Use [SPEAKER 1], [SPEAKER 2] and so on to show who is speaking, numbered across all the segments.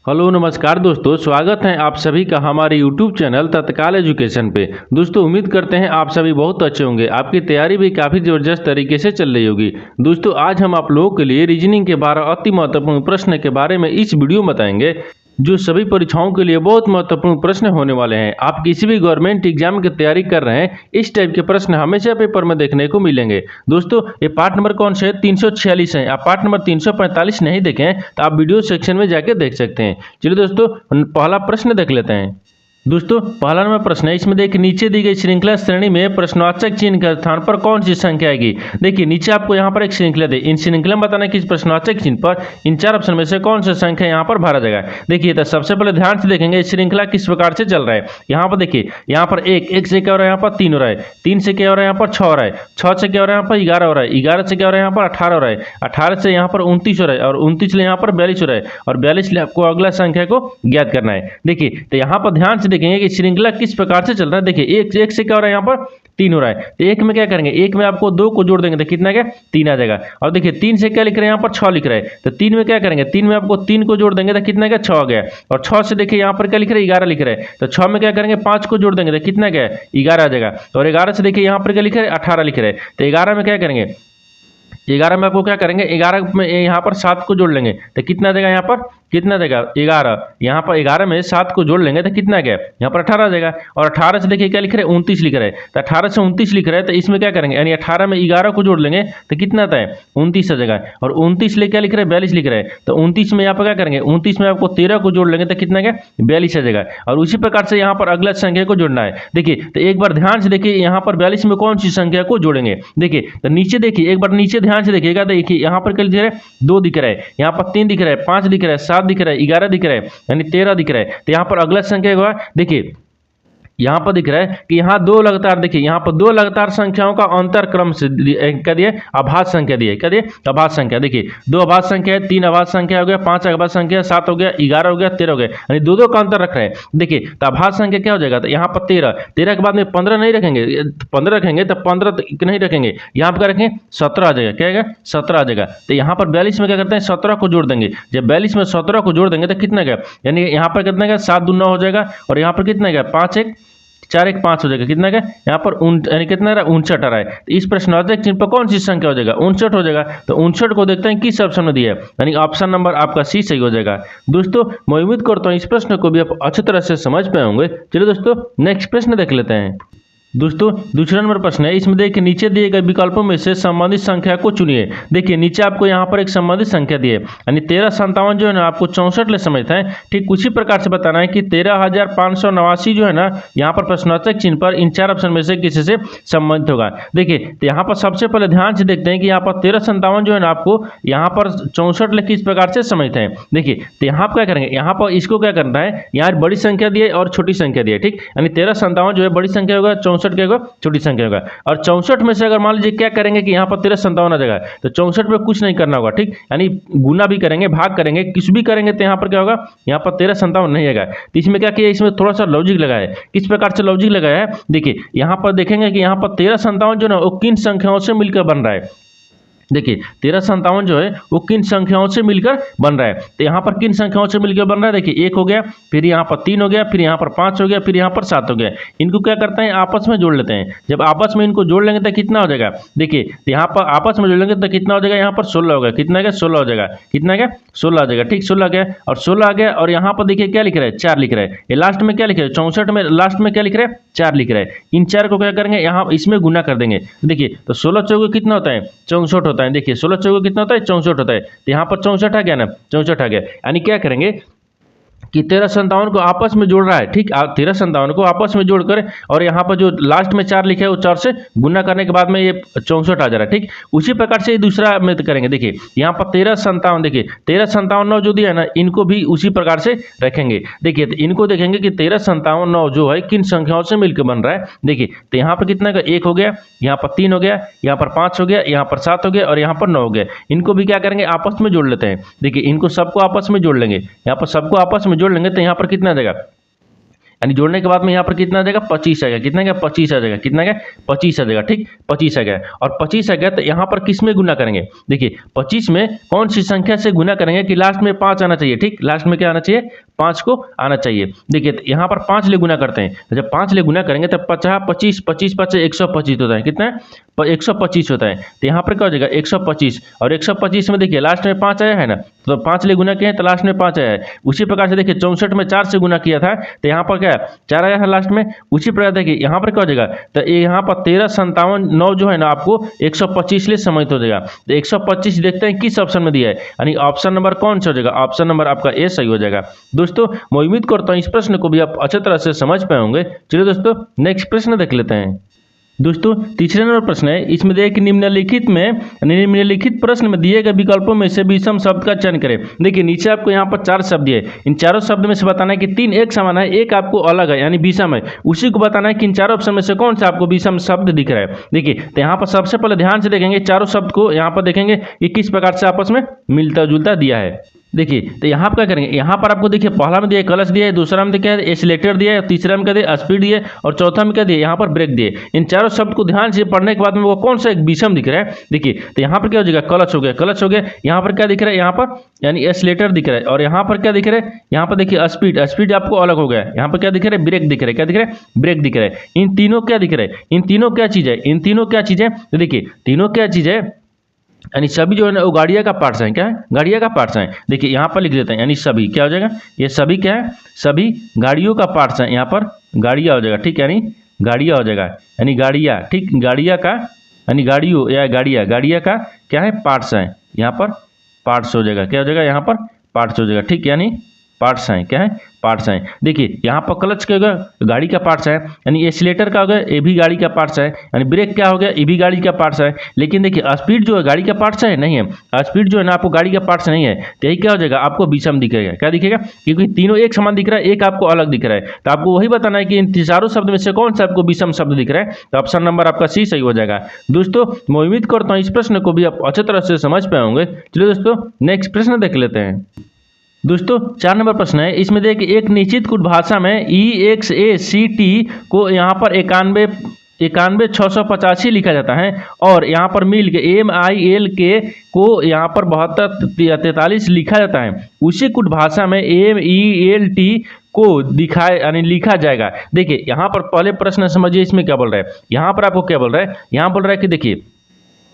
[SPEAKER 1] Hello नमस्कार दोस्तों, स्वागत है आप सभी का हमारे YouTube चैनल तत्काल एजुकेशन पे। दोस्तों उम्मीद करते हैं आप सभी बहुत अच्छे होंगे। आपकी तैयारी भी काफ़ी ज़बरदस्त तरीके से चल रही होगी। दोस्तों आज हम आप लोगों के लिए रीजनिंग के 12 अति महत्वपूर्ण प्रश्न के बारे में इस वीडियो में बताएंगे, जो सभी परीक्षाओं के लिए बहुत महत्वपूर्ण प्रश्न होने वाले हैं। आप किसी भी गवर्नमेंट एग्जाम की तैयारी कर रहे हैं, इस टाइप के प्रश्न हमेशा पेपर में देखने को मिलेंगे। दोस्तों ये पार्ट नंबर कौन से है? 346 है। आप पार्ट नंबर 345 नहीं देखें तो आप वीडियो सेक्शन में जाके देख सकते हैं। चलिए दोस्तों पहला प्रश्न देख लेते हैं। दोस्तों पहला नंबर प्रश्न है, इसमें देखिए नीचे दी गई श्रृंखला श्रेणी में प्रश्नवाचक चिन्ह के स्थान पर कौन सी संख्या आएगी। देखिए नीचे आपको यहाँ पर एक श्रृंखला दी, इन श्रृंखला में बताना कि इस प्रश्नवाचक चिन्ह पर इन चार ऑप्शन में से कौन सी संख्या यहाँ पर भरा जाएगा। देखिए तो सबसे पहले ध्यान से देखेंगे इस श्रृंखला किस प्रकार से चल रहा है। यहाँ पर देखिए यहाँ पर एक से क्या हो रहा है, यहाँ पर 3 हो रहा है, 3 से क्या हो रहा है, यहाँ पर 6 हो रहा है, 6 से क्या हो रहा है, यहाँ पर 11 हो रहा है, 11 से क्या हो रहा है, यहाँ पर 18 हो रहा है, 18 से यहाँ पर 29 हो रहा है और 29 से यहाँ पर 42 हो रहा है और 42 से आपको अगला संख्या को ज्ञात करना है। देखिए तो यहाँ पर ध्यान से देखेंगे कि श्रृंखला किस प्रकार से चल रहा है। देखिए एक से क्या हो रहा है, यहाँ पर 3 हो रहा है, तो एक में क्या करेंगे, एक में आपको 2 को जोड़ देंगे तो कितना क्या 3 आ जाएगा। और देखिए 3 से क्या लिख रहे हैं, यहाँ पर 6 लिख रहे हैं, तो 3 में क्या करेंगे, 3 में आपको 3 को जोड़ देंगे तो कितना क्या 6 आ गया। और 6 से देखिए यहाँ पर क्या लिख रहे हैं, 11 लिख रहे हैं, तो 6 में क्या करेंगे 5 को जोड़ देंगे तो कितना क्या 11 आ जाएगा। और 11 से देखिए यहाँ पर क्या लिख रहे हैं, 18 लिख रहे हैं, तो 11 में क्या करेंगे, 11 में आपको क्या करेंगे, 11 में यहाँ पर 7 को जोड़ लेंगे तो कितना देगा, यहाँ पर कितना देगा 11। यहाँ पर 11 में 7 को जोड़ लेंगे तो कितना गया, यहाँ पर 18 आ जाएगा। और 18 से देखिए क्या लिख रहे हैं, 29 लिख रहे हैं, तो 18 से 29 लिख रहे हैं, तो इसमें क्या करेंगे, यानी 18 में 11 को जोड़ लेंगे तो कितना आता है 29 आ जाएगा। और 29 ले क्या लिख रहे हैं, 42 लिख रहे हैं, तो 29 में यहाँ पर क्या करेंगे, 29 में आपको 13 को जोड़ लेंगे तो कितना गया 42 आ जाएगा। और उसी प्रकार से यहाँ पर अगला संख्या को जोड़ना है। देखिए तो एक बार ध्यान से देखिए यहाँ पर 42 में कौन सी संख्या को जोड़ेंगे। देखिए तो नीचे देखिए, एक बार नीचे ध्यान से देखिएगा, देखिए यहाँ पर क्या दिख रहा है, 2 दिख रहा है, यहाँ पर 3 दिख रहा है, 5 दिख रहा है, 7 दिख रहा है, 11 दिख रहा है, यानी 13 दिख रहा है। तो यहाँ पर अगला संख्या होगा, देखिए यहाँ पर दिख रहा है कि यहाँ 2 लगातार, देखिए यहाँ पर 2 लगातार संख्याओं का अंतर क्रम से क्या दिए, आभास संख्या दिए, क्या दिए आभास संख्या। देखिए 2 आभास संख्या है, 3 आभास संख्या हो गया, 5 आभास संख्या, 7 हो गया, 11 हो गया, 13 हो गया, यानी 2 का अंतर रख रहे हैं। देखिए तो आभास संख्या क्या हो जाएगा, तो यहाँ पर 13 के बाद में 15 नहीं रखेंगे, 15 रखेंगे तो 15 नहीं रखेंगे, यहाँ पर क्या रखेंगे 17 आ जाएगा, क्या आएगा 17 आ जाएगा। तो यहाँ पर 42 में क्या करते हैं 17 को जोड़ देंगे, जब 42 में 17 को जोड़ देंगे तो कितना गया, यानी यहाँ पर कितना गया 7 दूना हो जाएगा, और यहाँ पर कितना गया 5 1 4 1 5 हो जाएगा, कितना क्या यहाँ पर यानी कितना रहा 59 आ रहा है। तो इस प्रश्नवाचक चिन्ह पर कौन सी संख्या हो जाएगा, 59 हो जाएगा। तो 59 को देखते हैं किस ऑप्शन में दिया है, यानी ऑप्शन नंबर आपका सी सही हो जाएगा। दोस्तों मैं उम्मीद करता हूँ इस प्रश्न को भी आप अच्छी तरह से समझ पाए होंगे। चलिए दोस्तों नेक्स्ट प्रश्न देख लेते हैं। दोस्तों दूसरा नंबर प्रश्न है, इसमें देखिए नीचे दिए गए विकल्पों में से संबंधित संख्या को चुनिए। देखिए नीचे आपको यहाँ पर एक संबंधित संख्या दी है, यानी 1357 जो है ना आपको 64 ले समझता है। ठीक उसी प्रकार से बताना है कि 13,589 जो है ना यहाँ पर प्रश्नवाचक चिन्ह पर इन 4 ऑप्शन में से किसी से संबंधित होगा। देखिए तो यहाँ पर सबसे पहले ध्यान से देखते हैं कि यहाँ पर 1357 जो है ना आपको यहाँ पर 64 ले किस प्रकार से समझते हैं। देखिए तो यहाँ पर क्या करेंगे, यहाँ पर इसको क्या करना है, यहाँ बड़ी संख्या दी है और छोटी संख्या दी है, ठीक, यानी 1357 जो है बड़ी संख्या होगा, 64 क्या होगा छोटी संख्या होगा। और 64 में से अगर मान लीजिए क्या करेंगे कि यहाँ पर 1357 आ जाएगा, तो 64 में कुछ नहीं करना होगा, ठीक, यानी गुना भी करेंगे, भाग करेंगे, किस भी करेंगे तो यहाँ पर क्या होगा, यहाँ पर 1357 नहीं आएगा। तो इसमें क्या किया, इसमें थोड़ा सा लॉजिक लगाया है। किस प्रकार से लॉजिक लगाया है, देखिए यहाँ पर देखेंगे कि यहाँ पर 1357 जो ना वो किन संख्याओं से मिलकर बन रहा है। देखिए 1357 जो है वो किन संख्याओं से मिलकर बन रहा है। तो यहाँ पर किन संख्याओं से मिलकर बन रहा है, देखिए 1 हो गया, फिर यहाँ पर 3 हो गया, फिर यहाँ पर 5 हो गया, फिर यहाँ पर 7 हो गया। इनको क्या करते हैं आपस में जोड़ लेते हैं। जब आपस में इनको जोड़ लेंगे तो कितना हो जाएगा, देखिए तो यहाँ पर आपस में जोड़ लेंगे तो कितना हो जाएगा, यहाँ पर 16 हो गया, कितना गया 16 हो जाएगा, कितना गया 16 आ जाएगा, ठीक 16 गया। और 16 आ गया और यहाँ पर देखिए क्या लिख रहा है 4 लिख रहा है, ये लास्ट में क्या लिख रहा है 64 में लास्ट में क्या लिख रहा है 4 लिख रहा है। इन 4 को क्या करेंगे, यहाँ इसमें गुना कर देंगे। देखिए तो 16 चौके कितना होता है 64 होता है। देखिए 16 चौके कितना होता है 64 होता है। तो यहाँ पर 64 आ गया ना, 64 आ गया, यानी क्या करेंगे कि 1357 को आपस में जोड़ रहा है, ठीक 1357 को आपस में जोड़कर और यहाँ पर जो लास्ट में 4 लिखा है वो 4 से गुना करने के बाद में ये 64 आ जा रहा है, ठीक। उसी प्रकार से दूसरा में करेंगे। देखिए यहाँ पर 1357, देखिए 1357 जो दिया है ना इनको भी उसी प्रकार से रखेंगे। देखिए तो इनको देखेंगे कि 1357 जो है किन संख्याओं से मिलकर बन रहा है। देखिए तो यहाँ पर कितना का 1 हो गया, यहाँ पर 3 हो गया, यहाँ पर 5 हो गया, यहाँ पर 7 हो गया और यहाँ पर 9 हो गया। इनको भी क्या करेंगे आपस में जोड़ लेते हैं। देखिए इनको सबको आपस में जोड़ लेंगे, यहाँ पर सबको आपस में जोड़ लेंगे तो यहाँ पर कितना आ जाएगा यानी जोड़ने के बाद में यहाँ पर कितना आ जाएगा 25 आ गया, कितना गया 25 आ जाएगा, कितना गया 25 आ जाएगा, ठीक 25 आ गया। और 25 आ गया तो यहाँ पर किस में गुना करेंगे, देखिए 25 में कौन सी संख्या से गुना करेंगे कि लास्ट में 5 आना चाहिए, ठीक लास्ट में क्या आना चाहिए 5 को आना चाहिए। देखिए तो यहाँ पर 5 ले गुना करते हैं, तो जब 5 ले गुना करेंगे तब 50 25 25 5 125 होता है, कितना है 125 होता है। तो यहाँ पर क्या हो जाएगा 125, और 125 में देखिए लास्ट में 5 आया है ना, तो 5 ले गुना किए हैं तो लास्ट में 5 आया है। उसी प्रकार से देखिए 64 में 4 से गुना किया था तो यहाँ पर क्या 4 आया है लास्ट में। उसी प्रकार देखिए यहाँ पर क्या हो जाएगा, तो यहाँ पर 1357 जो है ना आपको 125 लिए समाहित हो जाएगा। तो 125 देखते हैं किस ऑप्शन में दिया है, यानी ऑप्शन नंबर कौन सा हो जाएगा, ऑप्शन नंबर आपका ए सही हो जाएगा। दोस्तों मैं उम्मीद करता हूँ इस प्रश्न को भी आप अच्छे तरह से समझ पाए होंगे। चलिए दोस्तों नेक्स्ट प्रश्न देख लेते हैं। दोस्तों तीसरे नंबर प्रश्न है, इसमें देखिए कि निम्नलिखित प्रश्न में दिए गए विकल्पों में से विषम शब्द का चयन करें। देखिए नीचे आपको यहाँ पर 4 शब्द दिए, इन चारों शब्द में से बताना है कि 3 एक समान है, एक आपको अलग है यानी विषम है। उसी को बताना है कि इन चारों ऑप्शन में से कौन सा आपको विषम शब्द दिख रहा है। देखिए तो यहाँ पर सबसे पहले ध्यान से देखेंगे चारों शब्द को, यहाँ पर देखेंगे कि किस प्रकार से आपस में मिलता जुलता दिया है। देखिए तो यहाँ पर क्या करेंगे, यहाँ पर आपको देखिए पहला में दिया क्लच दिया है, दूसरा में क्या है एस्लेटर दिया है, तीसरा में क्या दिया स्पीड दिया है, और चौथा में क्या दिया यहाँ पर ब्रेक दिए। इन चारों शब्द को ध्यान से पढ़ने के बाद में वो कौन सा एक विषम दिख रहा है। देखिए तो यहाँ पर क्या हो जाएगा क्लच हो गया, क्लच हो गया। यहाँ पर क्या दिख रहा है, यहाँ पर यानी एस्लेटर दिख रहा है, और यहाँ पर क्या दिख रहा है, यहाँ पर देखिए स्पीड, स्पीड आपको अलग हो गया। यहाँ पर क्या दिख रहा है ब्रेक दिख रहा है, क्या दिख रहा है ब्रेक दिख रहा है। इन तीनों क्या दिख रहा है, इन तीनों क्या चीज़ है, इन तीनों क्या चीज़ है, तो देखिए तीनों क्या चीज़ है, यानी सभी जो है ना वो गाड़िया का पार्ट्स हैं, क्या है गाड़िया का पार्ट्स हैं। देखिए यहाँ पर लिख देते हैं, यानी सभी क्या हो जाएगा, ये सभी क्या है सभी गाड़ियों का पार्ट्स हैं, यहाँ पर गाड़िया हो जाएगा, ठीक यानी गाड़िया हो जाएगा, यानी गाड़िया, ठीक गाड़िया का यानी गाड़ियों या गाड़िया, गाड़िया का क्या है पार्ट्स हैं, यहाँ पर पार्ट्स हो जाएगा, क्या हो जाएगा यहाँ पर पार्ट्स हो जाएगा, ठीक यानी पार्ट्स हैं, क्या है पार्ट्स हैं। देखिए यहाँ पर क्लच क्या होगा गाड़ी का पार्ट्स है, यानी एक्सीलेटर का हो गया ये भी गाड़ी का पार्ट्स है, यानी ब्रेक क्या हो गया ये भी गाड़ी का पार्ट्स है। लेकिन देखिए स्पीड जो है गाड़ी का पार्ट्स है नहीं है, स्पीड जो है ना आपको गाड़ी का पार्ट्स नहीं है, तो यही क्या हो जाएगा आपको विषम दिखेगा, क्या दिखेगा क्योंकि तीनों एक समान दिख रहा है, एक आपको अलग दिख रहा है। तो आपको वही बताना है कि इन चारों शब्द में से कौन सा आपको विषम शब्द दिख रहा है, तो ऑप्शन नंबर आपका सी सही हो जाएगा। दोस्तों मैं उम्मीद करता हूँ इस प्रश्न को भी आप अच्छे तरह से समझ पाए होंगे। चलिए दोस्तों नेक्स्ट प्रश्न देख लेते हैं। दोस्तों 4 नंबर प्रश्न है, इसमें देखिए एक निश्चित कुट भाषा में EXACT को यहाँ पर 91,685 लिखा जाता है, और यहाँ पर मिल के MILK को यहाँ पर 72,43 लिखा जाता है। उसी कुट भाषा में MELT को दिखाए यानी लिखा जाएगा। देखिए यहाँ पर पहले प्रश्न समझिए इसमें क्या बोल रहा है, यहाँ पर आपको क्या बोल रहा है, यहाँ बोल रहा है कि देखिए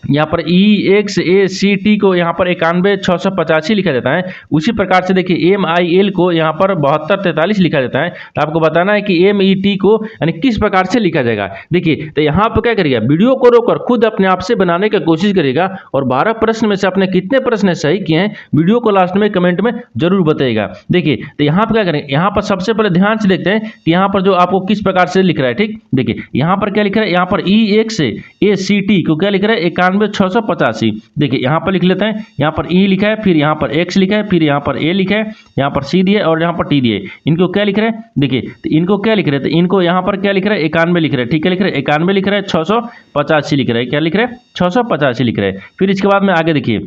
[SPEAKER 1] यहाँ पर EXACT को यहाँ पर 91,685 लिखा जाता है। उसी प्रकार से देखिए MIL को यहाँ पर 72,43 लिखा जाता है। तो आपको बताना है कि MET को यानी किस प्रकार से लिखा जाएगा। देखिए तो यहाँ पर क्या करिएगा, वीडियो को रोककर खुद अपने आप से बनाने की कोशिश करिएगा, और 12 प्रश्न में से आपने कितने प्रश्न सही किए हैं वीडियो को लास्ट में कमेंट में जरूर बताइएगा। देखिए तो यहाँ पर क्या करेंगे, यहाँ पर सबसे पहले ध्यान से देखते हैं कि यहाँ पर जो आपको किस प्रकार से लिख रहा है। ठीक देखिए यहाँ पर क्या लिख रहा है, यहाँ पर EXACT को क्या लिख रहा है 91,685। देखिए यहाँ पर लिख लेते हैं, यहाँ पर E लिखा है, फिर यहाँ पर X लिखा है, फिर यहाँ पर A लिखा है, यहाँ पर C दिए और यहाँ पर T दिए। इनको क्या लिख रहे हैं, देखिए तो इनको क्या लिख रहे हैं, तो इनको यहाँ पर क्या लिख रहा है 91 लिख रहे हैं, ठीक है लिख रहे हैं 91 लिख रहे हैं, 685 लिख रहे हैं, क्या लिख रहे हैं 685 लिख रहे हैं। फिर इसके बाद में आगे देखिए,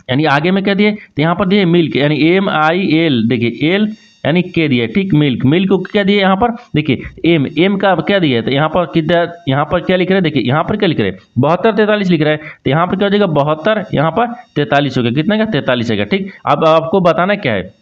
[SPEAKER 1] यानी आगे में क्या दिए, तो यहाँ पर दिए मिल्क यानी MIL, देखिए L यानी के दिए, ठीक मिल्क, मिल्क को क्या दिए यहाँ पर देखिए एम का क्या दिया है, तो यहाँ पर कितना, यहाँ पर क्या लिख रहे हैं, देखिए यहाँ पर क्या लिख रहे हैं 72,43 लिख रहा है। तो यहाँ पर क्या हो जाएगा 72, यहाँ पर 43 हो गया, कितना का 43 है। ठीक अब आपको बताना क्या है,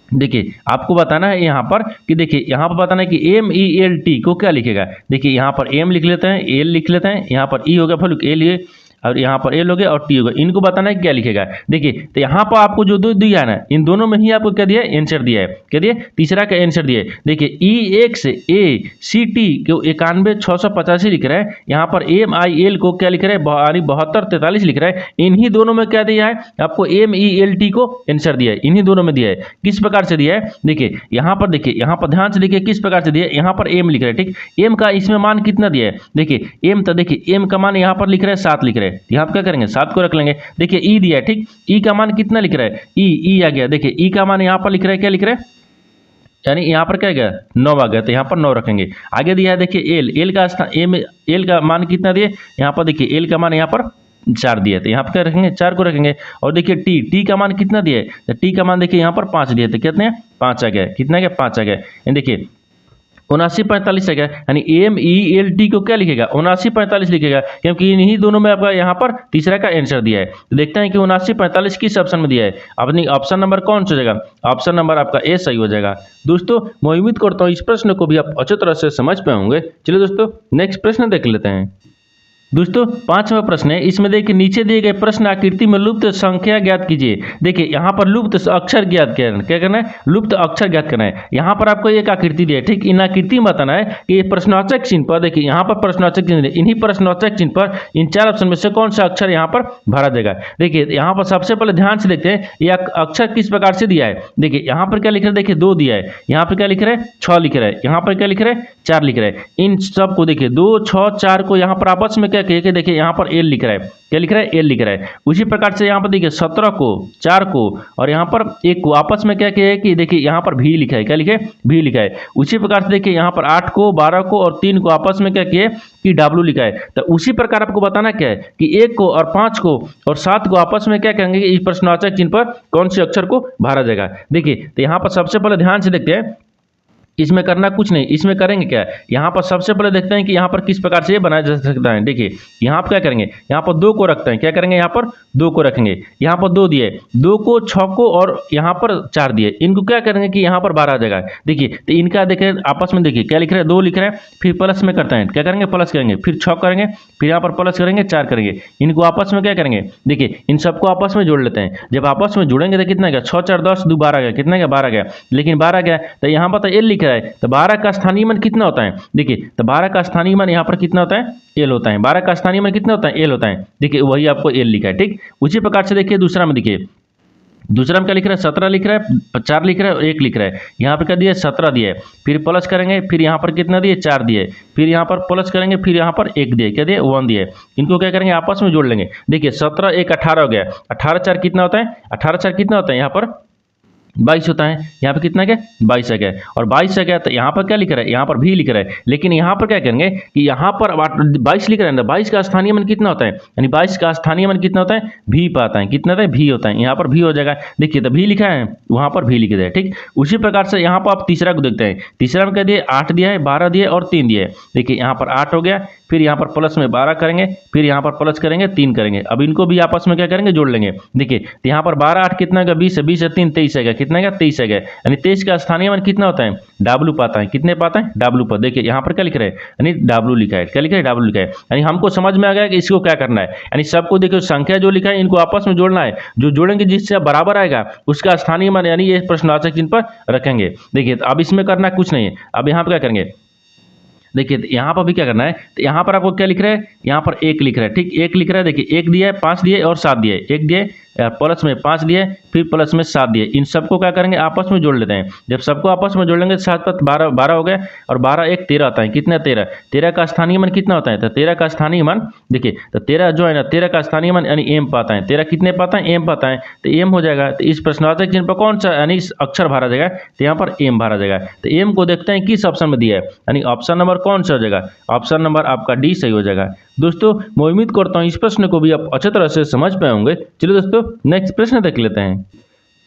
[SPEAKER 1] देखिए आपको बताना है यहाँ पर कि देखिए यहाँ पर बताना है कि MELT को क्या लिखेगा। देखिए यहाँ पर M लिख लेते हैं, L लिख लेते हैं, यहाँ पर E हो गया फलुक L ये, और यहाँ पर L हो गया और T हो गया। इनको बताना है क्या लिखेगा। देखिए तो यहाँ पर आपको जो दो दिया है ना, इन दोनों में ही आपको क्या दिया है आंसर दिया है, क्या दिया तीसरा का आंसर दिया है। देखिए EXACT को 91,685 लिख रहा है, यहाँ पर MIL को क्या लिख रहा है 72,43 लिख रहा है। इन्हीं दोनों में क्या दिया है आपको MELT को आंसर दिया है, इन्हीं दोनों में दिया है। किस प्रकार से दिया है, देखिए यहाँ पर देखिए, यहाँ पर ध्यान से देखिए किस प्रकार से दिया है। यहाँ पर M लिख रहा है, ठीक M का इसमें मान कितना दिया है, देखिए M तो देखिए M का मान यहाँ पर लिख रहा है 7 लिख रहा है, यहाँ आप क्या करेंगे 7 को रख लेंगे। देखिए E दिया है, ठीक E का मान कितना लिख रहा है, E आ गया। देखिए E का मान यहाँ पर लिख रहा है, क्या लिख रहा है यानी यहाँ पर क्या गया 9 आ गया, तो यहाँ पर 9 रखेंगे। आगे दिया है देखिए L का स्थान L का मान कितना दिए, यहाँ पर देखिए L का मान यहाँ पर 4 दिया, तो यहाँ पर क्या रखेंगे 4 को रखेंगे। और देखिए T का मान कितना दिया है, तो T का मान देखिए यहाँ पर 5 दिए, तो कितने 5 आ गया, कितना गया 5 आ गया। देखिए 7945 है क्या, यानी MELT को क्या लिखेगा 7945 लिखेगा, क्योंकि इन्हीं दोनों में आपका यहाँ पर तीसरा का आंसर दिया है। तो देखते हैं कि 7945 किस ऑप्शन में दिया है। अपनी ऑप्शन नंबर कौन सा हो जाएगा, ऑप्शन नंबर आपका ए सही हो जाएगा। दोस्तों मैं उम्मीद करता हूँ इस प्रश्न को भी आप अच्छी तरह से समझ पाए होंगे। चलिए दोस्तों नेक्स्ट प्रश्न देख लेते हैं। दोस्तों 5वां प्रश्न है, इसमें देखिए नीचे दिए गए प्रश्न आकृति में लुप्त संख्या ज्ञात कीजिए। देखिए यहाँ पर लुप्त अक्षर ज्ञात क्या करना है, लुप्त अक्षर ज्ञात करना है। यहाँ पर आपको एक आकृति दी है, ठीक, इन आकृति में बताना है कि ये प्रश्नवाचक चिन्ह पर, देखिए यहाँ पर प्रश्नवाचक चिन्ह, इन्हीं प्रश्नवाचक चिन्ह पर इन 4 ऑप्शन में से कौन सा अक्षर यहाँ पर भरा जाएगा। देखिए यहाँ पर सबसे पहले ध्यान से देखते हैं ये अक्षर किस प्रकार से दिया है। देखिए यहाँ पर क्या लिख रहा है, देखिए 2 दिया है, यहाँ पर क्या लिख रहा है 6 लिख रहा है, यहाँ पर क्या लिख रहा है 4 लिख रहा है। इन सब को देखिए 2 6 4 को यहाँ पर आपस में क्या कहिए कि देखिए यहाँ पर एल लिख रहा है, क्या लिख रहा है एल लिख रहा है। उसी प्रकार से यहाँ पर देखिए 17 को 4 को और यहाँ पर 1 को आपस में क्या किया है कि देखिए यहाँ पर भी लिखा है, क्या लिखे भी लिखा है। उसी प्रकार से देखिए यहाँ पर 8 को 12 को और 3 को आपस में क्या किया है कि डब्ल्यू लिखा है। तो उसी प्रकार आपको बताना क्या है कि 1 को और 5 को और 7 को आपस में क्या कहेंगे इस प्रश्नवाचक चिन्ह पर कौन से अक्षर को भरा जाएगा। देखिए तो यहाँ पर सबसे पहले ध्यान से देखते हैं, इसमें करना कुछ नहीं, इसमें करेंगे क्या, यहाँ पर सबसे पहले देखते हैं कि यहाँ पर किस प्रकार से ये बनाया जा सकता है। देखिए यहाँ पर क्या करेंगे, यहाँ पर 2 को रखते हैं, क्या करेंगे यहाँ पर 2 को रखेंगे, यहाँ पर 2 दिए, 2 को 6 को और यहाँ पर 4 दिए, इनको क्या करेंगे कि यहाँ पर 12 आ जाएगा। देखिए तो इनका देखें आपस में, देखिए क्या लिख रहा है 2 लिख रहा है, फिर प्लस में करते हैं, क्या करेंगे प्लस करेंगे, फिर 6 करेंगे, फिर यहाँ पर प्लस करेंगे 4 करेंगे, इनको आपस में क्या करेंगे, देखिए इन सबको आपस में जोड़ लेते हैं। जब आपस में जोड़ेंगे तो कितना गया 6 4 10 2 12 गया, कितना गया 12 गया, लेकिन 12 गया तो यहाँ पर तो एल लिख रहा है, तो 12 का स्थानीय मान कितना होता है। देखिए तो 12 का स्थानीय मान यहाँ पर कितना होता है एल होता है, 12 का स्थानीय मान कितना होता है एल होता है। देखिए वही आपको एल लिखा है, ठीक। उसी प्रकार से देखिए दूसरा में, देखिए दूसरा में क्या लिख रहा है 17 लिख रहा है, 4 लिख रहा है और 1 लिख रहा है, यहाँ पर क्या दिया 17 दिया है, फिर प्लस करेंगे, फिर यहाँ पर कितना दिए 4 दिए, फिर यहाँ पर प्लस करेंगे, फिर यहाँ पर 1 दिए, क्या दिए 1 दिए, इनको क्या करेंगे आपस में जोड़ लेंगे। देखिए 17 1 18 हो गया, 18 4 कितना होता है, 18 4 कितना होता है यहाँ पर 22 होता है, यहाँ पे कितना क्या 22 आ गया, और 22 आ गया तो यहाँ पर क्या लिख रहा है, यहाँ पर भी लिख रहा है, लेकिन यहाँ पर क्या करेंगे कि यहाँ पर 22 लिख रहा है ना, 22 का स्थानीय मान कितना होता है, यानी 22 का स्थानीय मान कितना होता है भी पाता है, कितना होता है भी होता है, यहाँ पर भी हो जाएगा। देखिए तो भी लिखा है, वहाँ पर भी लिख दिया है, ठीक। उसी प्रकार से यहाँ पर आप तीसरा को देखते हैं, तीसरा में क्या दिए 8 दिया है, 12 दिए और 3 दिए। देखिए यहाँ पर 8 हो गया, फिर यहाँ पर प्लस में 12 करेंगे, फिर यहाँ पर प्लस करेंगे 3 करेंगे, अब इनको भी आपस में क्या करेंगे जोड़ लेंगे। देखिए तो यहाँ पर 12 8 कितना है 20 है, 20 है 3 23 है, कितना है 23 है, यानी 23 का स्थानीय मान कितना होता है डब्ल्यू पाता है, कितने पाता है डब्ल्यू पर। देखिए यहाँ पर क्या लिख रहे हैं यानी डब्ल्यू लिखा है, क्या लिखा है डब्ल्यू लिखा है, यानी हमको समझ में आ गया कि इसको क्या करना है, यानी सबको देखिए संख्या जो लिखा है इनको आपस में जोड़ना है, जो जोड़ेंगे जिससे बराबर आएगा उसका स्थानीय मान यानी ये प्रश्नवाचक चिन्ह पर रखेंगे। देखिए अब इसमें करना कुछ नहीं है, अब यहाँ पर क्या करेंगे, देखिए यहाँ पर भी क्या करना है, तो यहाँ पर आपको क्या लिख रहा है, यहाँ पर 1 लिख रहा है, ठीक 1 लिख रहा है। देखिए 1 दिया है, 5 दिए और 7 दिए, 1 दिए प्लस में 5 दिए, फिर प्लस में 7 दिए, इन सबको क्या करेंगे आपस में जोड़ लेते हैं। जब सबको आपस में जोड़ लेंगे 7 7 12 12 हो गए, और 12 1 13 आता है, कितना 13, 13 का स्थानीय मान कितना होता है, तो 13 का स्थानीय मान, देखिए तो 13 जो है ना 13 का स्थानीय मान यानी एम पाता है, 13 कितने पाता है एम पाता है, तो एम हो जाएगा। तो इस प्रश्नवाचक चिन्ह पर कौन सा यानी अक्षर भरा जाएगा, तो यहाँ पर एम भरा जाएगा। तो एम को देखते हैं किस ऑप्शन में दिया है, यानी ऑप्शन नंबर कौन सा हो जाएगा, ऑप्शन नंबर आपका डी सही हो जाएगा। दोस्तों मैं उम्मीद करता हूँ इस प्रश्न को भी आप अच्छी तरह से समझ पाए होंगे। चलिए दोस्तों नेक्स्ट प्रश्न देख लेते हैं।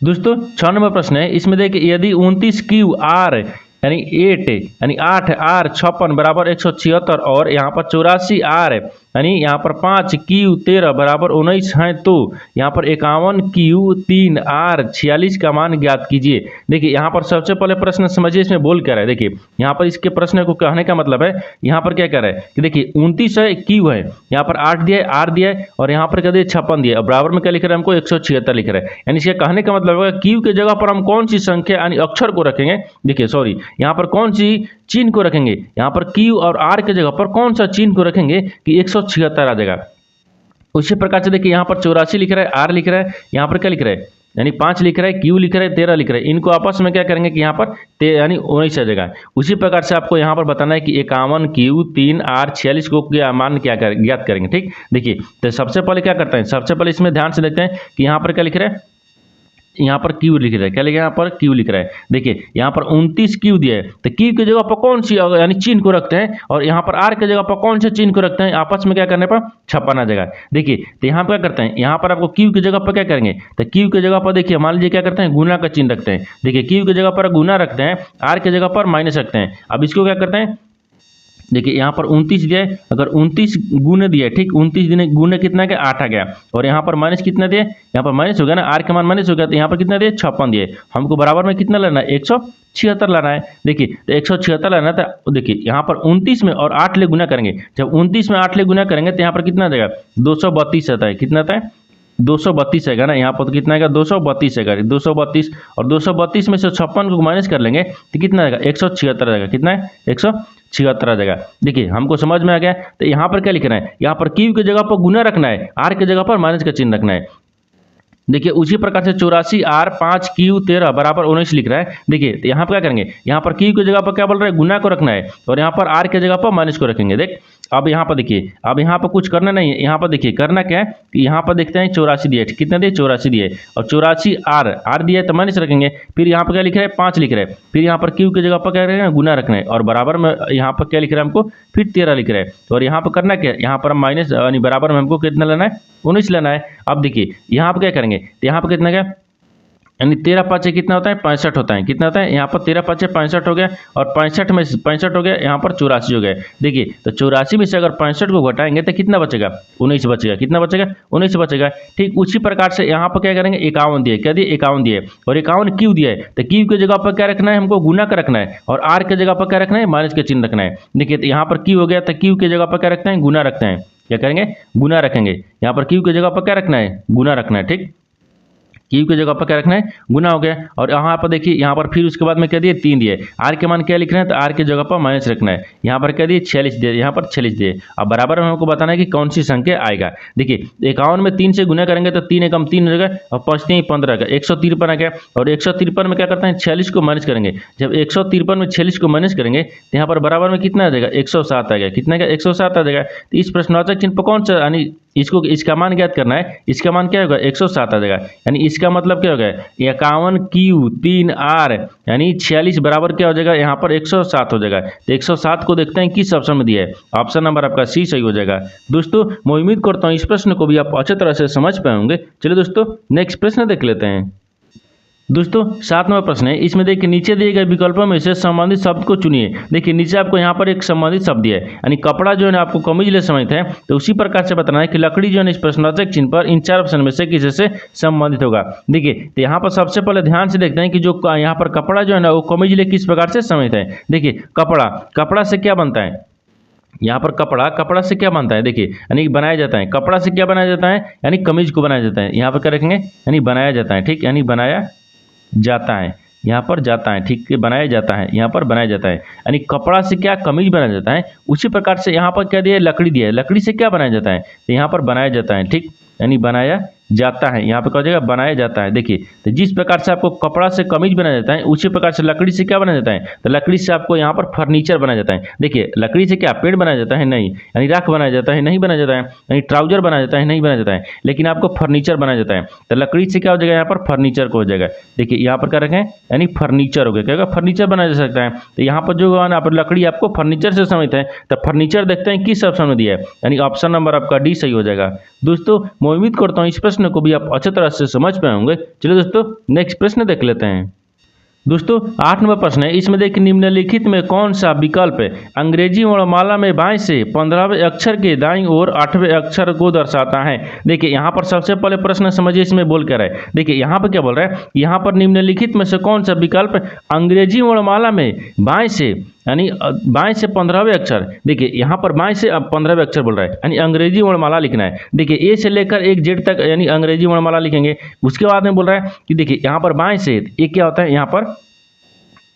[SPEAKER 1] दोस्तों 6 नंबर प्रश्न है, इसमें देखिए यदि 29 क्यू आर यानी 8 यानी 8 आर 56 बराबर 176 और यहाँ पर 84 आर यानी यहाँ पर 5 क्यू 13 बराबर 19 है, तो यहाँ पर 51 क्यू 3 आर 46 का मान ज्ञात कीजिए। देखिए यहाँ पर सबसे पहले प्रश्न समझिए इसमें बोल क्या रहा है। देखिए यहाँ पर इसके प्रश्न को कहने का मतलब है, यहाँ पर क्या कह रहा है कि देखिए 29 है क्यू है, यहाँ पर 8 दिया है आर दिया है और यहाँ पर क्या दिया 56 दिया है, और बराबर में क्या लिख रहा है हमको 176 लिख रहा है। यानी इसके कहने का मतलब है क्यू के जगह पर हम कौन सी संख्या यानी अक्षर को रखेंगे, देखिए सॉरी यहाँ पर कौन सी चिन्ह को रखेंगे, यहाँ पर क्यू और आर के जगह पर कौन सा चिन्ह को रखेंगे कि 176 आ जाएगा। उसी प्रकार से देखिए यहाँ पर 84 लिख रहा है, आर लिख रहा है, यहाँ पर क्या लिख रहा है यानी 5 लिख रहा है, क्यू लिख रहा है, 13 लिख रहा है, इनको आपस में क्या करेंगे कि यहाँ पर यानी 19 आ जाएगा। उसी प्रकार से आपको यहाँ पर बताना है कि 51 क्यू 3 आर 46 को क्या मान क्या ज्ञात करेंगे। ठीक देखिए तो सबसे पहले क्या करते हैं, सबसे पहले इसमें ध्यान से देखते हैं कि यहाँ पर क्या लिख रहा है यहाँ पर क्यू लिख रहा है, क्या लिखा है यहाँ पर क्यू लिख रहा है। देखिए यहाँ पर 29 क्यू दिया है, तो क्यू की जगह पर कौन सी यानी चिन्ह को रखते हैं और यहाँ पर आर की जगह पर कौन से चिन्ह को रखते हैं, आपस में क्या करने पर छपाना जाएगा। देखिए तो यहाँ पर क्या करते हैं, यहाँ पर आपको क्यू की जगह पर क्या करेंगे, तो क्यू की जगह पर देखिए मान लीजिए क्या करते हैं, गुना का चिन्ह रखते हैं। देखिए क्यू की जगह पर गुना रखते हैं, आर की जगह पर माइनस रखते हैं। अब इसको क्या करते हैं, देखिए यहाँ पर 29 दिया है, अगर 29 गुने दिया है, ठीक 29 गुने कितना गया 8 आ गया, और यहाँ पर माइनस कितना दिया, यहाँ पर माइनस हो गया ना, आर का मान माइनस हो गया, तो यहाँ पर कितना दिया 56 दिए। हमको बराबर में कितना लेना है, 176 लाना है। देखिए तो 176 लाना है, तो देखिए यहाँ पर 29 में और 8 ले गुना करेंगे, जब 29 में 8 ले गुना करेंगे तो यहाँ पर कितना आ जाएगा 232 आता है। कितना आता है 232 आएगा ना, यहाँ पर तो कितना आएगा 232 आएगा, 232 और 232 में से 56 को माइनस कर लेंगे तो कितना आएगा 176 आएगा। कितना है 176 आ जाएगा। देखिए हमको समझ में आ गया। तो यहाँ पर क्या लिखना है, यहाँ पर क्यू की जगह पर गुना रखना है, आर की जगह पर माइनस का चिन्ह रखना है। देखिए उसी प्रकार से 84 आर 5 क्यू 13 बराबर 19 लिख रहा है। देखिए तो यहाँ पर क्या करेंगे, यहाँ पर क्यू की जगह पर क्या बोल रहे हैं, गुना को रखना है, और यहाँ पर आर की जगह पर माइनस को रखेंगे। देख अब यहाँ पर देखिए, अब यहाँ पर कुछ करना नहीं है, यहाँ पर देखिए करना क्या है कि यहाँ पर देखते हैं 84 दिया है, कितना दिए 84 दिए, और 84 आर दिया है तो माइनस रखेंगे। फिर यहाँ पर क्या लिख रहा है 5 लिख रहा है, फिर यहाँ पर क्यू की जगह पर क्या रखना है, गुना रखना है, और बराबर में यहाँ पर क्या लिख रहा है हमको, फिर 13 लिख रहा है, और यहाँ पर करना क्या है, यहाँ पर माइनस यानी बराबर में हमको कितना लेना है 19 लेना है। अब देखिए यहाँ पर क्या करेंगे, तो यहाँ पर कितना क्या यानी 13 5 कितना होता है 65 होता है। कितना होता है यहाँ पर 13 5 65 हो गया, और 65 में 65 हो गया, यहाँ पर 84 हो गया। देखिए तो 84 में से अगर 65 को घटाएंगे तो कितना बचेगा 19 बचेगा। कितना बचेगा 19 बचेगा। ठीक उसी प्रकार से यहाँ पर क्या करेंगे 51 दिए, क्या दिए 51 दिए, और 51 क्यू दिया है, तो क्यू की जगह पर क्या रखना है हमको गुना का रखना है, और आर की जगह पर क्या रखना है माइनस का चिन्ह रखना है। देखिए तो यहाँ पर क्यू हो गया, तो क्यू की जगह पर क्या रखते हैं गुना रखते हैं, क्या करेंगे गुना रखेंगे। यहाँ पर क्यू की जगह पर क्या रखना है गुना रखना है। ठीक क्यू की जगह पर क्या रखना है गुना हो गया, और यहाँ पर देखिए यहाँ पर फिर उसके बाद में क्या दिए 3 दिए, आर के मान क्या लिखना है, तो आर की जगह पर माइनस रखना है। यहाँ पर क्या दिए 46 दिए, यहाँ पर 46 दिए। अब बराबर में हमको बताना है कि कौन सी संख्या आएगा। देखिए 51 में 3 से गुना करेंगे तो 3 एकम 3 हो जाएगा, और 5 3 15 का 153 आ गया, और 153 में क्या करते हैं 46 को माइनस करेंगे। जब 153 में 46 को माइनस करेंगे तो यहाँ पर बराबर में कितना आ जाएगा 107 आ गया। कितना का 107 आ जाएगा। तो इस प्रश्नवाचक चिन्ह पर कौन सा यानी इसको इसका मान ज्ञात करना है, इसका मान क्या होगा 107 आ जाएगा। यानी इसका मतलब क्या होगा 51 क्यू 3 आर यानी 46 बराबर क्या हो जाएगा यहाँ पर 107 हो जाएगा। तो 107 को देखते हैं किस ऑप्शन में दिया है, ऑप्शन नंबर आपका सी सही हो जाएगा। दोस्तों मैं उम्मीद करता हूँ इस प्रश्न को भी आप अच्छे तरह से समझ पाए होंगे। चलिए दोस्तों नेक्स्ट प्रश्न देख लेते हैं। दोस्तों 7 नंबर प्रश्न है, इसमें देखिए नीचे दिए गए विकल्पों में से संबंधित शब्द को चुनिए। देखिए नीचे आपको यहाँ पर एक संबंधित शब्द दिया है, यानी कपड़ा जो है ना आपको कमीज ले संबंधित है, तो उसी प्रकार से बताना है कि लकड़ी जो है इस प्रश्नवाचक चिन्ह पर इन 4 ऑप्शन में से किसी से संबंधित होगा। देखिए तो यहाँ पर सबसे पहले ध्यान से देखते हैं कि जो यहाँ पर कपड़ा जो है ना वो कमीज ले किस प्रकार से संबंधित है। देखिए कपड़ा से क्या बनता है, यहाँ पर कपड़ा से क्या बनता है, देखिए यानी बनाया जाता है। कपड़ा से क्या बनाया जाता है, यानी कमीज को बनाया जाता है। यहाँ पर क्या रखेंगे यानी बनाया जाता है। ठीक यानी बनाया जाता है, यहाँ पर जाता है। ठीक है बनाया जाता है, यहाँ पर बनाया जाता है। यानी कपड़ा से क्या कमीज बनाया जाता है। उसी प्रकार से यहाँ पर क्या दिया है लकड़ी दिया है, लकड़ी से क्या बनाया जाता है, तो यहाँ पर बनाया जाता है। ठीक यानी बनाया जाता है, यहाँ पे क्या हो जाएगा बनाया जाता है। देखिए तो जिस प्रकार से आपको कपड़ा से कमीज बनाया जाता है उसी प्रकार से लकड़ी से क्या बनाया जाता है, तो लकड़ी से आपको यहाँ पर फर्नीचर बनाया जाता है। देखिए लकड़ी से क्या पेड़ बनाया जाता है नहीं, यानी राख बनाया जाता है नहीं बनाया जाता है, यानी ट्राउजर बनाया जाता है नहीं बनाया जाता है, लेकिन आपको फर्नीचर बनाया जाता है। तो लकड़ी से क्या हो जाएगा यहाँ पर फर्नीचर को हो जाएगा। देखिए यहाँ पर क्या रखें यानी फर्नीचर हो गया, क्या होगा फर्नीचर बनाया जा सकता है। तो यहाँ पर जो यहाँ पर लकड़ी आपको फर्नीचर से संबंधित है, तो फर्नीचर देखते हैं किस ऑप्शन में दिया है, यानी ऑप्शन नंबर आपका डी सही हो जाएगा। दोस्तों मैं उम्मीद करता हूँ इस प्रश्न को भी आप अच्छे तरह से समझ पाए होंगे। चलिए दोस्तों नेक्स्ट प्रश्न देख लेते हैं। दोस्तों 8 नंबर प्रश्न है, इसमें देखिए निम्नलिखित में कौन सा विकल्प अंग्रेजी वर्णमाला में बाएं से 15वें अक्षर के दाईं ओर 8वें अक्षर को दर्शाता है। देखिए यहाँ पर सबसे पहले प्रश्न समझिए इसमें बोल कर है। देखिए यहाँ पर क्या बोल रहा है, यहाँ पर निम्नलिखित में से कौन सा विकल्प अंग्रेजी वर्णमाला में बाएं से यानी बाएं से 15वें अक्षर, देखिए यहाँ पर बाएं से अब 15वें अक्षर बोल रहा है, यानी अंग्रेजी वर्णमाला लिखना है। देखिए ए से लेकर एक जेड तक यानी अंग्रेजी वर्णमाला लिखेंगे। उसके बाद में बोल रहा है कि देखिए यहाँ पर बाएं से ये क्या होता है, यहाँ पर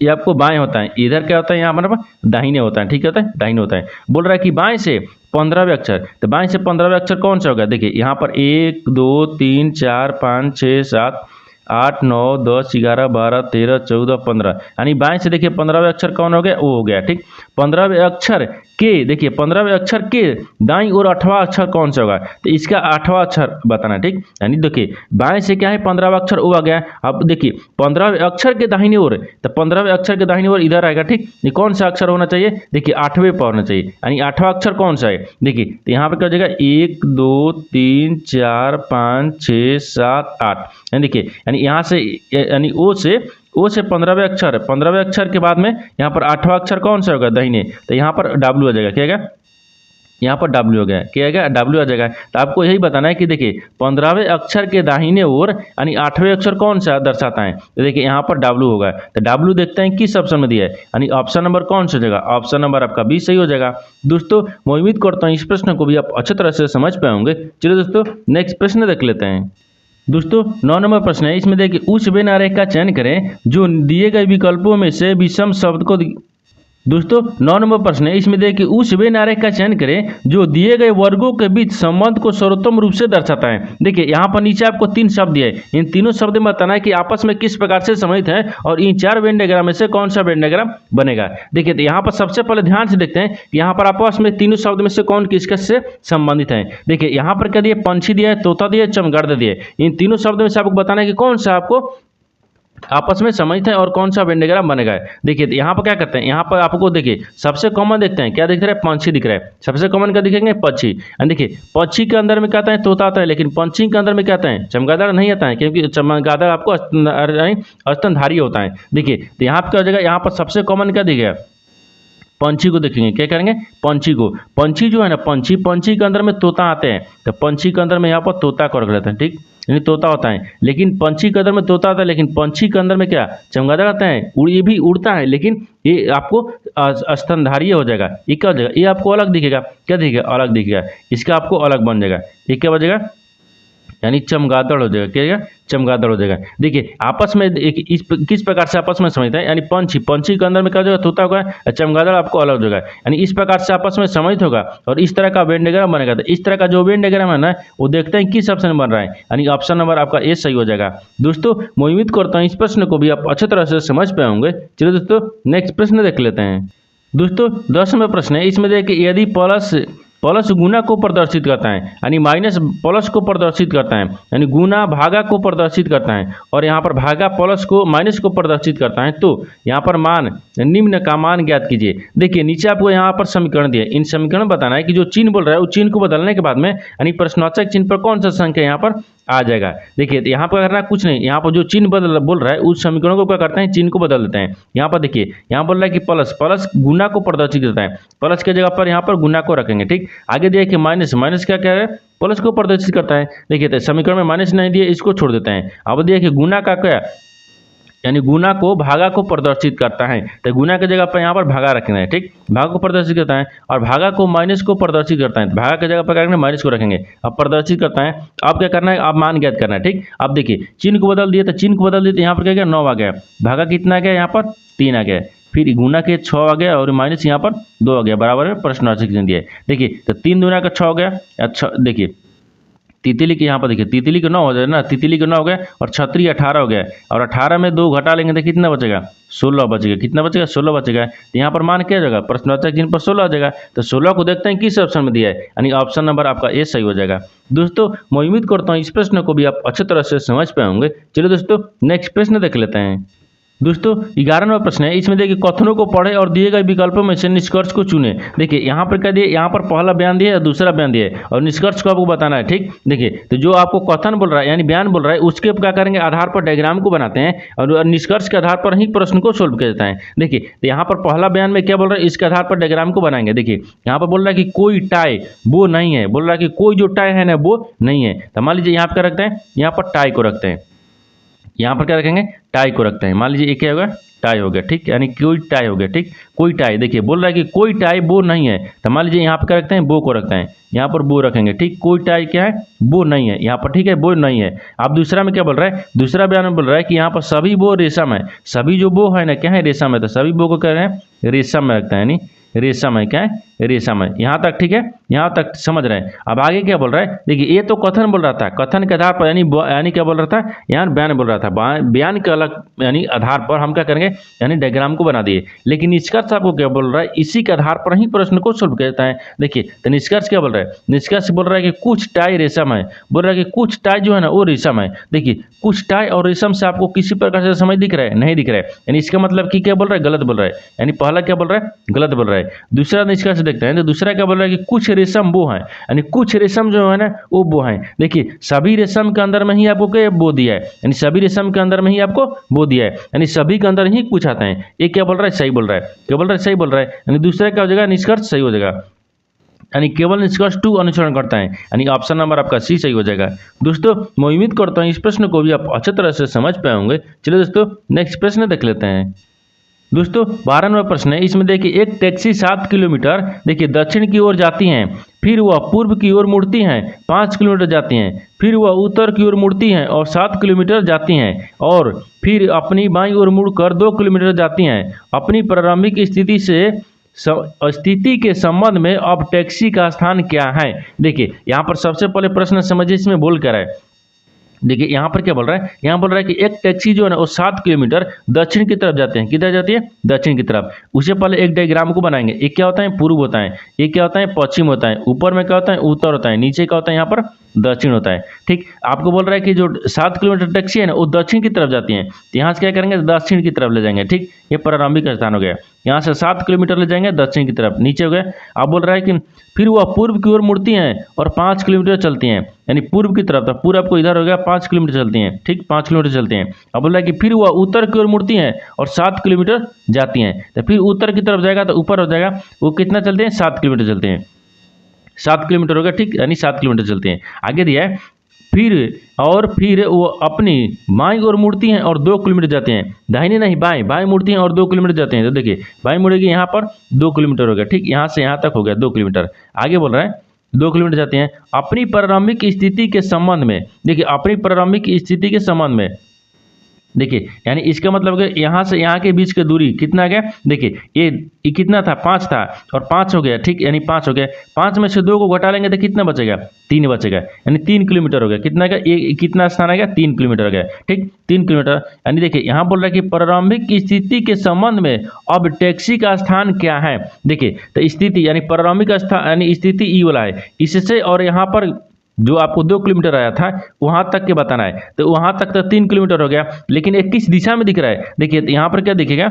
[SPEAKER 1] ये आपको बाएं होता है, इधर क्या होता है यहाँ पर दाहिने होता है। ठीक होता है दाहिने होता है। बोल रहा है कि बाएं से 15वें अक्षर, तो बाएं से 15वें अक्षर कौन सा होगा। देखिए यहाँ पर 1 2 3 4 5 6 7 8 9 10 11 12 13 14 15, यानी बाएं से देखिए 15वें अक्षर कौन हो गया, वो हो गया। ठीक, 15वें अक्षर के, देखिए 15वें अक्षर के दाईं और 8वां अक्षर कौन सा होगा, तो इसका 8वां अक्षर बताना। ठीक, यानी देखिए बाएं से क्या है 15वां अक्षर ओ आ गया। अब देखिए 15वें अक्षर के दाहिनी ओर, तो 15वें अक्षर के दाहिनी ओर इधर आएगा। ठीक, ये कौन सा अक्षर होना चाहिए, देखिए 8वें पर होना चाहिए, यानी 8वां अक्षर कौन सा है, देखिए तो यहाँ पर क्या हो जाएगा 1 2 3 4 5 6 7 8, यानी देखिए यानी यहाँ से यानी ओ से 15वें अक्षर है, 15वें अक्षर के बाद में यहाँ पर 8वां अक्षर कौन सा होगा दाहिने, तो यहाँ पर डब्ल्यू आ जाएगा। क्या है, यहाँ पर डब्ल्यू हो गया, क्या है डब्ल्यू आ जाएगा। तो आपको यही बताना है कि देखिए 15वें अक्षर के दाहिने ओर यानी 8वें अक्षर कौन सा दर्शाता है, तो देखिए यहाँ पर डब्ल्यू होगा। तो डब्ल्यू देखते हैं किस ऑप्शन में दिया है, यानी ऑप्शन नंबर कौन सा जगह, ऑप्शन नंबर आपका बी सही हो जाएगा। दोस्तों मैं उम्मीद करता हूँ इस प्रश्न को भी आप अच्छी तरह से समझ पाए होंगे। चलिए दोस्तों नेक्स्ट प्रश्न देख लेते हैं। दोस्तों 9 नंबर प्रश्न है, इसमें देखिए उस वे आरेख का चयन करें जो दिए गए विकल्पों में से विषम शब्द को दोस्तों 9 नंबर प्रश्न है, इसमें देखिए उस वे आरेख का चयन करें जो दिए गए वर्गों के बीच संबंध को सर्वोत्तम रूप से दर्शाता है। देखिए यहाँ पर नीचे आपको 3 शब्द दिए, इन तीनों शब्द में बताना है कि आपस में किस प्रकार से संबंधित है और इन 4 वेन डायग्राम में से कौन सा वेन डायग्राम बनेगा। देखिए तो यहाँ पर सबसे पहले ध्यान से देखते हैं कि यहाँ पर आपस में तीनों शब्द में से कौन किसके से संबंधित है। देखिए यहाँ पर क्या दिए, पंछी दिया है, तोता दिया है, चमगादड़ दिया है। इन तीनों शब्द में से आपको बताना है कि कौन सा आपको आपस में समझते हैं और कौन सा वेन डायग्राम बनेगा। देखिए यहाँ पर क्या करते हैं, यहाँ पर आपको देखिए सबसे कॉमन देखते हैं, क्या दिख रहा है, पंछी दिख रहा है। सबसे कॉमन क्या दिखेंगे, पक्षी। देखिए पक्षी के अंदर में क्या आता है, तोता आता है, लेकिन पंछी के अंदर में क्या आता है, चमगादड़ नहीं आता है, क्योंकि चमगादड़ आपको स्तनधारी होता है। देखिए तो यहाँ पर क्या हो जाएगा, यहाँ पर सबसे कॉमन क्या दिखेगा, पंछी को देखेंगे। क्या करेंगे, पंछी को, पंछी जो है ना पंछी के अंदर में तोता आते हैं, तो पंछी के अंदर में यहाँ पर तोता को रख लेते हैं। ठीक, यानी तोता होता है, लेकिन पंछी के अंदर में तोता आता है, लेकिन पंछी के अंदर में क्या चमगादड़ आता है, ये भी उड़ता है, लेकिन ये आपको स्तनधारी हो जाएगा। ये क्या हो जाएगा, ये आपको अलग दिखेगा। क्या दिखेगा, अलग दिखेगा, इसका आपको अलग बन जाएगा। ये क्या बजेगा, यानी चमगादड़ हो जाएगा। क्या, चमगादड़ हो जाएगा। देखिए आपस में किस प्रकार से आपस में समझते हैं, यानी पंछी के अंदर में क्या होगा, तोता होगा, चमगादड़ आपको अलग होगा, यानी इस प्रकार से आपस में समझित होगा और इस तरह का वेन डायग्राम बनेगा। तो इस तरह का जो वेन डायग्राम है ना, वो देखते हैं किस ऑप्शन में बन रहा है, यानी ऑप्शन नंबर आपका ए सही हो जाएगा। दोस्तों मैं उम्मीद करता हूँ इस प्रश्न को भी आप अच्छी तरह से समझ पाए होंगे। चलिए दोस्तों नेक्स्ट प्रश्न देख लेते हैं। दोस्तों 10 नंबर प्रश्न है, इसमें देखिए यदि प्लस गुना को प्रदर्शित करता है, यानी माइनस प्लस को प्रदर्शित करता है, यानी गुना भागा को प्रदर्शित करता है, और यहाँ पर भागा प्लस को माइनस को प्रदर्शित करता है, तो यहाँ पर मान निम्न का मान ज्ञात कीजिए। देखिए नीचे आपको यहाँ पर समीकरण दिए, इन समीकरण बताना है कि जो चिन्ह बोल रहा है उस चिन्ह को बदलने के बाद में यानी प्रश्नवाचक चिन्ह पर कौन सा संख्या यहाँ पर आ जाएगा। देखिए यहाँ पर करना कुछ नहीं, यहाँ पर जो चिन्ह बोल रहा है उस समीकरणों को क्या करते हैं, चिन्ह को बदल देते हैं। यहाँ पर देखिए यहाँ बोल रहा है कि प्लस गुना को प्रदर्शित करता है, प्लस के जगह पर यहाँ पर गुना को रखेंगे। ठीक, आगे दिया कि माइनस क्या कह रहा है, प्लस को प्रदर्शित करता है। देखिए तो समीकरण में माइनस नहीं दिए, इसको छोड़ देते हैं। अब दिया कि गुना का क्या, यानी गुना को भागा को प्रदर्शित करता है, तो गुना की जगह पर यहाँ पर भागा रखना है। ठीक, भागा को प्रदर्शित करता है, और भागा को माइनस को प्रदर्शित करता है, तो भागा की जगह पर क्या करेंगे, माइनस को रखेंगे। अब प्रदर्शित करता है, अब क्या करना है, अब मान ज्ञात करना है। ठीक, अब देखिए चिन्ह को बदल दिए, तो चिन्ह को बदल दिए तो यहाँ पर क्या गया, 9 आ गया, भागा कितना आ गया, यहाँ पर 3 आ गया, फिर गुना के 6 आ गया, और माइनस यहाँ पर 2 आ गया, बराबर में प्रश्नवाचक चिन्ह दिया। देखिए तो 3 दूना का 6 हो गया। अच्छा देखिए तितली के यहाँ पर देखिए तितली के 9 हो जाए ना, तितली के 9 हो गया, और छतरी 18 हो गया, और 18 में 2 घटा लेंगे तो कितना बचेगा, 16 बचेगा। कितना बचेगा, 16 बचेगा। तो यहाँ पर मान क्या जाएगा, प्रश्नवाचक चिन्ह पर 16 आ जाएगा। तो 16 को देखते हैं किस ऑप्शन में दिया है, यानी ऑप्शन नंबर आपका ए सही हो जाएगा। दोस्तों मैं उम्मीद करता हूँ इस प्रश्न को भी आप अच्छी तरह से समझ पाए होंगे। चलिए दोस्तों नेक्स्ट प्रश्न देख लेते हैं। दोस्तों 11 नंबर प्रश्न है, इसमें देखिए कथनों को पढ़े और दिए गए विकल्पों में से निष्कर्ष को चुने। देखिए यहाँ पर क्या दिए, यहाँ पर पहला बयान दिया है, दूसरा बयान दिया है, और निष्कर्ष को आपको बताना है। ठीक, देखिए तो जो आपको कथन बोल रहा है यानी बयान बोल रहा है, उसके क्या करेंगे, आधार पर डायग्राम को बनाते हैं, और निष्कर्ष के आधार पर ही प्रश्न को सोल्व किया जाता है। देखिए तो यहाँ पर पहला बयान में क्या बोल रहा है, इसके आधार पर डायग्राम को बनाएंगे। देखिए यहाँ पर बोल रहा है कि कोई टाई वो नहीं है, बोल रहा है कि कोई जो टाई है ना वो नहीं है, तो मान लीजिए यहाँ पर क्या रखते हैं, यहाँ पर टाई को रखते हैं, यहाँ पर क्या रखेंगे, टाई को रखते हैं। मान लीजिए ये क्या होगा, टाई हो गया। ठीक, यानी कोई टाई हो गया। ठीक, कोई टाई, देखिए बोल रहा है कि कोई टाई वो नहीं है, तो मान लीजिए यहाँ पर क्या रखते हैं, वो को रखते हैं। यहाँ पर बो रखेंगे, ठीक। कोई टाई क्या है, बो नहीं है यहाँ पर, ठीक है, बो नहीं है। अब दूसरा में क्या बोल रहा है, दूसरा बयान में बोल रहा है कि यहाँ पर सभी बो रेशम है, सभी जो बो है ना क्या है, रेशम है, तो सभी बो को कह रहे हैं रेशम में रखता है, यानी रेशम है, क्या है, रेशम है। यहाँ तक ठीक है, यहाँ तक समझ रहे हैं। अब आगे क्या बोल रहा है, देखिए ये तो कथन बोल रहा था, कथन के आधार पर यानी क्या बोल रहा था, यहाँ बयान बोल रहा था, बयान के अलग यानी आधार पर हम क्या करेंगे, यानी डायग्राम को बना दिए। लेकिन निष्कर्ष आपको क्या बोल रहा है, इसी के आधार पर ही प्रश्न को सोल्व करता है। देखिए तो निष्कर्ष क्या बोल रहा है, निष्कर्ष बोल रहा है कि कुछ टाई रेशम है, बोल रहा है कि कुछ टाई जो है ना वो रेशम है। देखिए कुछ टाई और रेशम से आपको किसी प्रकार से समझ दिख रहा है, नहीं दिख रहा है, यानी इसका मतलब कि क्या बोल रहा है, गलत बोल रहा है, यानी पहला क्या बोल रहा है, गलत बोल रहा है। दूसरा निष्कर्ष देखते हैं, तो दूसरा क्या बोल रहा है कि कुछ रेशम वो है, यानी कुछ रेशम जो है ना वो बो है। देखिए सभी रेशम के अंदर में ही आपको क्या बो दिया है, यानी सभी रेशम के अंदर में ही आपको बो दिया है, यानी सभी के अंदर ही कुछ आता है। ये क्या बोल रहा है, सही बोल रहा है, क्या बोल रहा है, सही बोल रहा है, यानी दूसरा क्या हो जाएगा, निष्कर्ष सही हो जाएगा, यानी केवल निष्कर्ष 2 अनुसरण करता है, यानी ऑप्शन नंबर आपका सी सही हो जाएगा। दोस्तों मैं उम्मीद करता हूँ इस प्रश्न को भी आप अच्छी तरह से समझ पाए होंगे। चलिए दोस्तों नेक्स्ट प्रश्न देख लेते हैं। दोस्तों 12 नंबर प्रश्न है, इसमें देखिए एक टैक्सी 7 किलोमीटर देखिए दक्षिण की ओर जाती हैं, फिर वह पूर्व की ओर मुड़ती हैं, 5 किलोमीटर जाती हैं, फिर वह उत्तर की ओर मुड़ती हैं और 7 किलोमीटर जाती हैं, और फिर अपनी बाईं ओर मुड़कर 2 किलोमीटर जाती हैं। अपनी प्रारंभिक स्थिति के संबंध में अब टैक्सी का स्थान क्या है। देखिए यहाँ पर सबसे पहले प्रश्न समझिए, इसमें बोल कर है, देखिए यहाँ पर क्या बोल रहा है, यहाँ बोल रहा है कि एक टैक्सी जो है ना वो 7 किलोमीटर दक्षिण की तरफ जाते हैं, किधर जाती है, दक्षिण की तरफ। उससे पहले एक डायग्राम को बनाएंगे, एक क्या होता है पूर्व होता है, एक क्या होता है पश्चिम होता है, ऊपर में क्या होता है उत्तर होता है, नीचे क्या होता है यहाँ पर दक्षिण होता है, ठीक। आपको बोल रहा है कि जो 7 किलोमीटर टैक्सी है ना वो दक्षिण की तरफ जाती है, तो यहाँ से क्या करेंगे, दक्षिण की तरफ ले जाएंगे, ठीक। ये प्रारंभिक स्थान हो गया, यहाँ से 7 किलोमीटर ले जाएंगे दक्षिण की तरफ, नीचे हो गया। आप बोल रहा है कि फिर वह पूर्व की ओर मुड़ती हैं और 5 किलोमीटर चलती हैं, यानी पूर्व की तरफ, तो पूर्व आपको इधर हो गया, 5 किलोमीटर चलती हैं, ठीक, 5 किलोमीटर चलती हैं। अब बोल रहा है कि फिर वह उत्तर की ओर मुड़ती हैं और 7 किलोमीटर जाती हैं, तो फिर उत्तर की तरफ जाएगा तो ऊपर हो जाएगा, वो कितना चलते हैं, 7 किलोमीटर चलते हैं, 7 किलोमीटर हो गया, ठीक, यानी 7 किलोमीटर चलते हैं। आगे दिया है फिर वो अपनी बाईं ओर मुड़ती हैं और 2 किलोमीटर जाते हैं, दाहिने नहीं बाएं मुड़ती हैं और 2 किलोमीटर जाते हैं। तो देखिए बाएं मुड़ेगी यहाँ पर 2 किलोमीटर हो गया, ठीक, यहाँ से यहाँ तक हो गया 2 किलोमीटर। आगे बोल रहा है 2 किलोमीटर जाते हैं अपनी प्रारंभिक स्थिति के संबंध में। देखिए अपनी प्रारंभिक स्थिति के संबंध में, देखिए यानी इसका मतलब है यहाँ से यहाँ के बीच की दूरी कितना आ गया, देखिए ये कितना था, 5 था और 5 हो गया, ठीक, यानी 5 हो गया। 5 में से 2 को घटा लेंगे तो कितना बचेगा, 3 बचेगा, यानी 3 किलोमीटर हो गया। कितना का ये कितना स्थान आ गया, 3 किलोमीटर हो गया, ठीक, 3 किलोमीटर। यानी देखिए यहाँ बोल रहा है कि प्रारंभिक स्थिति के संबंध में अब टैक्सी का स्थान क्या है। देखिए तो स्थिति यानी प्रारंभिक स्थान यानी स्थिति ई वाला है, इससे और यहाँ पर जो आपको 2 किलोमीटर आया था वहां तक के बताना है, तो वहां तक तो 3 किलोमीटर हो गया, लेकिन ये किस दिशा में दिख रहा है। देखिए यहाँ पर क्या दिखेगा,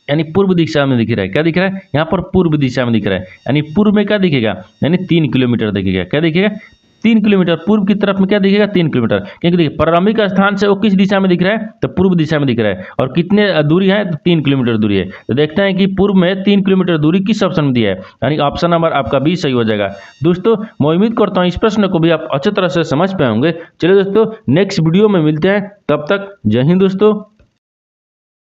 [SPEAKER 1] यानी पूर्व दिशा में दिख रहा है, क्या दिख रहा है यहाँ पर पूर्व दिशा में दिख रहा है, यानी पूर्व में क्या दिखेगा, यानी 3 किलोमीटर दिखेगा, क्या दिखेगा 3 किलोमीटर, पूर्व की तरफ में क्या दिखेगा 3 किलोमीटर, क्योंकि देखिए प्रारंभिक स्थान से वो किस दिशा में दिख रहा है, तो पूर्व दिशा में दिख रहा है, और कितने दूरी है, तो 3 किलोमीटर दूरी है। तो देखते हैं कि पूर्व में 3 किलोमीटर दूरी किस ऑप्शन में दिया है, यानी ऑप्शन नंबर आपका बी सही हो जाएगा। दोस्तों मैं उम्मीद करता हूँ इस प्रश्न को भी आप अच्छी तरह से समझ पाए होंगे। चलिए दोस्तों नेक्स्ट वीडियो में मिलते हैं, तब तक जय हिंद दोस्तों।